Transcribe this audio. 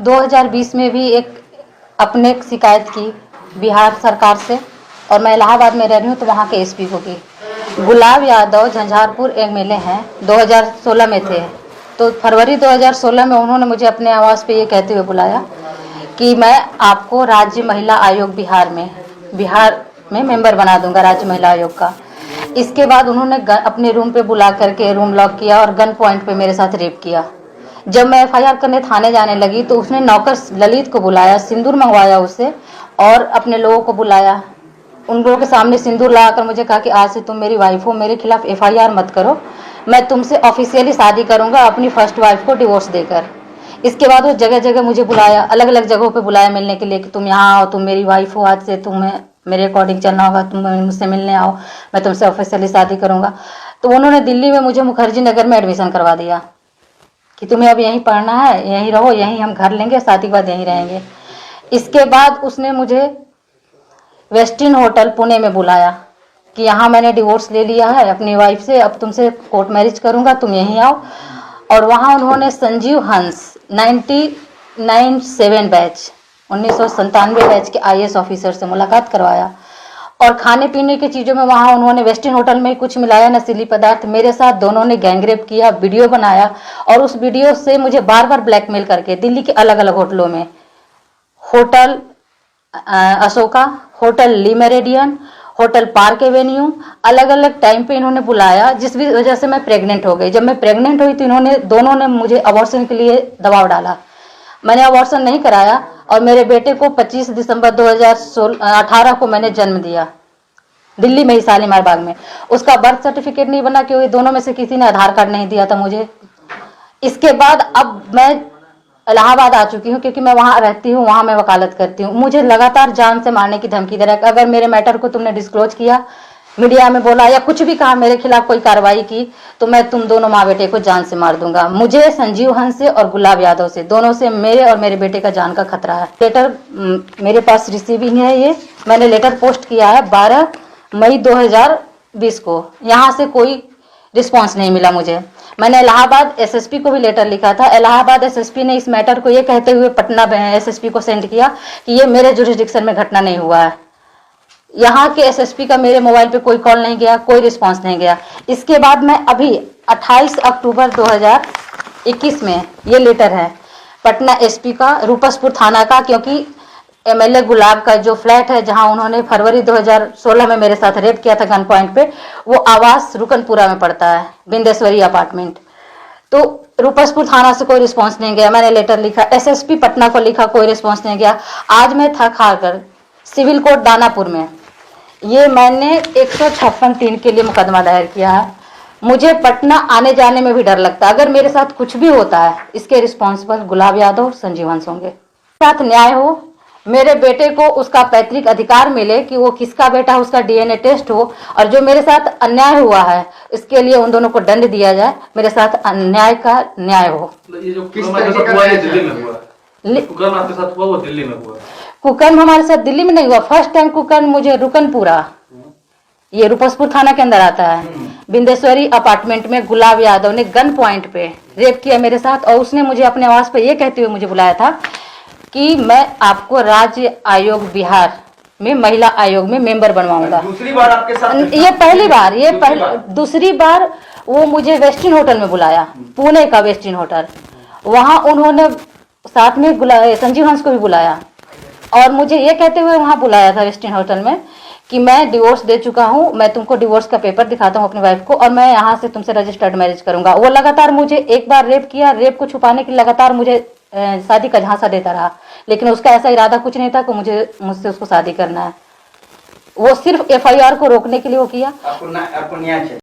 2020 में भी एक अपने शिकायत की बिहार सरकार से, और मैं इलाहाबाद में रह रही हूँ तो वहाँ के एसपी को की। गुलाब यादव झंझारपुर एमएलए हैं, 2016 में थे। तो फरवरी 2016 में उन्होंने मुझे अपने आवास पे ये कहते हुए बुलाया कि मैं आपको राज्य महिला आयोग बिहार में मेंबर बना दूंगा, राज्य महिला आयोग का। इसके बाद उन्होंने अपने रूम पे बुला करके रूम लॉक किया और गन पॉइंट पे मेरे साथ रेप किया। जब मैं एफआईआर करने थाने जाने लगी तो उसने नौकर ललित को बुलाया, सिंदूर मंगवाया उससे और अपने लोगों को बुलाया। उन लोगों के सामने सिंदूर लगाकर मुझे कहा कि आज से तुम मेरी वाइफ हो, मेरे खिलाफ एफआईआर मत करो, मैं तुमसे ऑफिशियली शादी करूंगा अपनी फर्स्ट वाइफ को डिवोर्स देकर। इसके बाद वो जगह जगह मुझे बुलाया, अलग अलग जगहों पे बुलाया मिलने के लिए कि तुम यहाँ आओ, तुम मेरी वाइफ हो, आज से तुम्हें मेरे अकॉर्डिंग चलना होगा, तुम मुझसे मिलने आओ, मैं तुमसे ऑफिशियली शादी करूंगा। तो उन्होंने दिल्ली में मुझे मुखर्जी नगर में एडमिशन करवा दिया कि तुम्हें अब यहीं पढ़ना है, यहीं रहो, यहीं हम घर लेंगे, शादी के बाद यहीं रहेंगे। इसके बाद उसने मुझे वेस्टिन होटल पुणे में बुलाया कि यहाँ मैंने डिवोर्स ले लिया है अपनी वाइफ से, अब तुमसे कोर्ट मैरिज करूंगा, तुम यहीं आओ। और वहाँ उन्होंने संजीव हंस 1997 बैच 1997 बैच के आईएएस ऑफिसर से मुलाकात करवाया। और खाने पीने की चीज़ों में वहाँ उन्होंने वेस्टिन होटल में कुछ मिलाया नशीली पदार्थ, मेरे साथ दोनों ने गैंगरेप किया, वीडियो बनाया। और उस वीडियो से मुझे बार बार ब्लैकमेल करके दिल्ली के अलग अलग होटलों में, होटल अशोका, होटल ली मेरिडियन, होटल पार्क एवेन्यू, अलग अलग टाइम पे इन्होंने बुलाया, जिस वजह से मैं प्रेग्नेंट हो गई। जब मैं प्रेग्नेंट हुई तो दोनों ने मुझे अबॉर्शन के लिए दबाव डाला। मैंने अबॉर्शन नहीं कराया और मेरे बेटे को 25 दिसंबर 2018 को मैंने जन्म दिया दिल्ली में ही शालीमार बाग में। उसका बर्थ सर्टिफिकेट नहीं बना क्योंकि दोनों में से किसी ने आधार कार्ड नहीं दिया था मुझे। इसके बाद अब मैं इलाहाबाद आ चुकी हूँ क्योंकि मैं वहाँ रहती हूँ, वहाँ मैं वकालत करती हूँ। मुझे लगातार जान से मारने की धमकी दे रहा है। अगर मेरे मैटर को तुमने डिस्क्लोज किया, मीडिया में बोला या कुछ भी कहा, मेरे खिलाफ कोई कार्रवाई की, तो मैं तुम दोनों माँ बेटे को जान से मार दूंगा। मुझे संजीव हंस से और गुलाब यादव से, दोनों से मेरे और मेरे बेटे का जान का खतरा है। लेटर मेरे पास रिसीविंग है, ये मैंने लेटर पोस्ट किया है 12 मई 2020 को। यहाँ से कोई रिस्पॉन्स नहीं मिला मुझे। मैंने इलाहाबाद एसएसपी को भी लेटर लिखा था। इलाहाबाद एसएसपी ने इस मैटर को ये कहते हुए पटना एसएसपी को सेंड किया कि ये मेरे जुरिस्डिक्शन में घटना नहीं हुआ है। यहाँ के एसएसपी का मेरे मोबाइल पे कोई कॉल नहीं गया, कोई रिस्पांस नहीं गया। इसके बाद मैं अभी 28 अक्टूबर 2021 में ये लेटर है पटना एसपी का, रूपसपुर थाना का, क्योंकि एमएलए गुलाब का जो फ्लैट है जहां उन्होंने फरवरी 2016 में मेरे साथ रेप किया था गन पॉइंट पे, वो आवास रुकनपुरा में पड़ता है, बिंदेश्वरी अपार्टमेंट। तो रूपसपुर थाना से कोई रिस्पांस नहीं गया। मैंने लेटर लिखा, एसएसपी पटना को लिखा, कोई रिस्पांस नहीं गया। आज मैं थक हार कर सिविल कोर्ट दानापुर में ये मैंने 156(3) के लिए मुकदमा दायर किया है। मुझे पटना आने जाने में भी डर लगता है। अगर मेरे साथ कुछ भी होता है, इसके रिस्पॉन्सिबल गुलाब यादव और संजीव हंस होंगे। साथ न्याय हो, मेरे बेटे को उसका पैतृक अधिकार मिले कि वो किसका बेटा है, उसका डीएनए टेस्ट हो, और जो मेरे साथ अन्याय हुआ है इसके लिए उन दोनों को दंड दिया जाए, मेरे साथ अन्याय का न्याय हो। ये जो किस तरीके का दिल्ली में हुआ, कुकर्म आपके साथ हुआ, वो दिल्ली में हुआ? कुकर्म हमारे साथ दिल्ली में नहीं हुआ। फर्स्ट टाइम कुकर्म मुझे रुकनपुरा, ये रूपसपुर थाना के अंदर आता है, बिंदेश्वरी अपार्टमेंट में गुलाब यादव ने गन पॉइंट पे रेप किया मेरे साथ। और उसने मुझे अपने आवास पे ये कहते हुए मुझे बुलाया था कि मैं आपको राज्य आयोग बिहार में महिला आयोग में मेंबर बनवाऊंगा। दूसरी बार आपके साथ? ये पहली बार, दूसरी बार वो मुझे वेस्टिन होटल में बुलाया, पुणे का वेस्टिन होटल। वहाँ उन्होंने साथ में संजीव हंस को भी बुलाया और मुझे ये कहते हुए वहाँ बुलाया था वेस्टिन होटल में कि मैं डिवोर्स दे चुका हूँ, मैं तुमको डिवोर्स का पेपर दिखाता हूँ अपनी वाइफ को, और मैं यहाँ से तुमसे रजिस्टर्ड मैरिज करूंगा। वो लगातार मुझे एक बार रेप किया, रेप को छुपाने के लिए लगातार मुझे शादी का झांसा देता रहा, लेकिन उसका ऐसा इरादा कुछ नहीं था कि मुझसे उसको शादी करना है। वो सिर्फ एफआईआर को रोकने के लिए वो किया। आपको न्याय चाहिए।